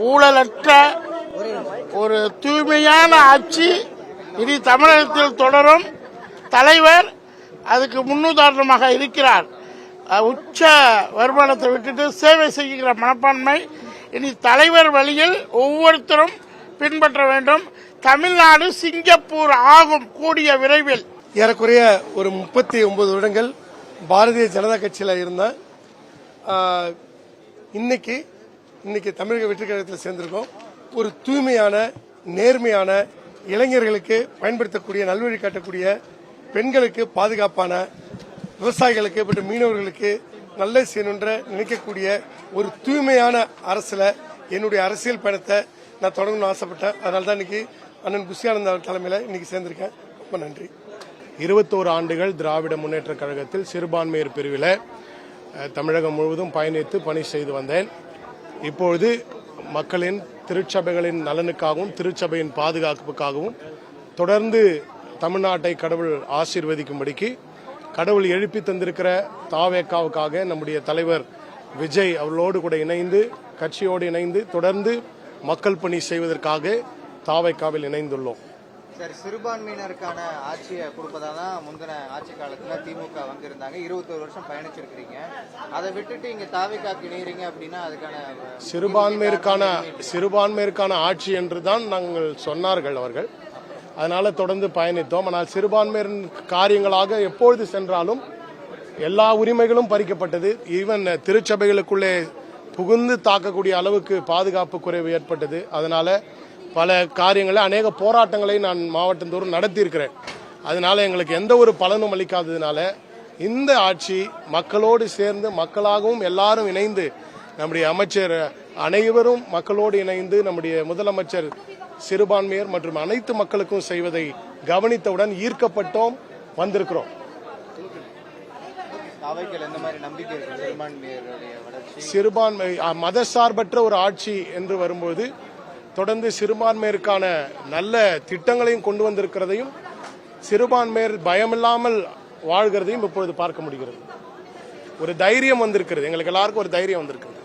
ஊழலற்ற ஒரு தூய்மையான ஆட்சி இனி தமிழகத்தில் தொடரும். தலைவர் அதுக்கு முன்னுதாரணமாக இருக்கிறார். உச்ச வருமானத்தை விட்டுட்டு சேவை செய்கிற மனப்பான்மை இனி தலைவர் வழியில் ஒவ்வொருத்தரும் பின்பற்ற வேண்டும். தமிழ்நாடு சிங்கப்பூர் ஆகும் கூடிய விரைவில். ஏறக்குறைய ஒரு 39 வருடங்கள் பாரதிய ஜனதா கட்சியில் இருந்த இன்னைக்கு தமிழக வெற்றி கழகத்தில் சேர்ந்திருக்கோம். ஒரு தூய்மையான நேர்மையான இளைஞர்களுக்கு பயன்படுத்தக்கூடிய நல்வழி காட்டக்கூடிய பெண்களுக்கு பாதுகாப்பான விவசாயிகளுக்கு மற்றும் மீனவர்களுக்கு நல்ல செய்யணுன்ற நினைக்கக்கூடிய ஒரு தூய்மையான அரசுல என்னுடைய அரசியல் பயணத்தை நான் தொடங்கணும்னு ஆசைப்பட்டேன். அதனால தான் இன்னைக்கு அண்ணன் புஷியானந்த தலைமையில் இன்னைக்கு சேர்ந்திருக்கேன். ரொம்ப நன்றி. 21 ஆண்டுகள் திராவிட முன்னேற்ற கழகத்தில் சிறுபான்மையர் பிரிவில் தமிழகம் முழுவதும் பயணித்து பணி செய்து வந்தேன். இப்பொழுது மக்களின் திருச்சபைகளின் நலனுக்காகவும் திருச்சபையின் பாதுகாப்புக்காகவும் தொடர்ந்து தமிழ்நாட்டை கடவுள் ஆசீர்வதிக்கும்படிக்கு கடவுள் எழுப்பி தந்திருக்கிற தாவேக்காவுக்காக நம்முடைய தலைவர் விஜய் அவர்களோடு கூட இணைந்து கட்சியோடு இணைந்து தொடர்ந்து மக்கள் பணி செய்வதற்காக தாவேக்காவில் இணைந்துள்ளோம். சார், சிறுபான்மையினருக்கான ஆட்சியை கொடுப்பதா தான் முந்தின ஆட்சி காலத்தில் திமுக வந்திருந்தாங்க. 21 வருஷம் பயணிச்சிருக்கிறீங்க. அதை விட்டுட்டு இங்க தாவேக்காக்கு இணைகிறீங்க அப்படின்னா அதுக்கான சிறுபான்மையருக்கான ஆட்சி என்று தான் நாங்கள் சொன்னார்கள் அவர்கள். அதனால தொடர்ந்து பயணித்தோம். ஆனால் சிறுபான்மையர் காரியங்களாக எப்பொழுது சென்றாலும் எல்லா உரிமைகளும் பறிக்கப்பட்டது. ஈவன் திருச்சபைகளுக்குள்ளே புகுந்து தாக்கக்கூடிய அளவுக்கு பாதுகாப்பு குறைவு ஏற்பட்டது. அதனால பல காரியங்களை அநேக போராட்டங்களை நான் மாவட்டந்தோறும் நடத்தியிருக்கிறேன். அதனால எங்களுக்கு எந்த ஒரு பலனும் அளிக்காததுனால இந்த ஆட்சி மக்களோடு சேர்ந்து மக்களாகவும் எல்லாரும் இணைந்து நம்முடைய அமைச்சர் அனைவரும் மக்களோடு இணைந்து நம்முடைய முதலமைச்சர் சிறுபான்மையர் மற்றும் அனைத்து மக்களுக்கும் செய்வதை கவனித்தவுடன் ஈர்க்கப்பட்டோம் வந்திருக்கிறோம். சிறுபான்மை மதசார்பற்ற ஒரு ஆட்சி என்று வரும்போது தொடர்ந்து சிறுபான்மையருக்கான நல்ல திட்டங்களையும் கொண்டு வந்திருக்கிறதையும் சிறுபான்மையர் பயமில்லாமல் வாழ்கிறதையும் இப்பொழுது பார்க்க முடிகிறது. ஒரு தைரியம் வந்திருக்கிறது. எங்களுக்கு எல்லாருக்கும் ஒரு தைரியம் வந்திருக்கு.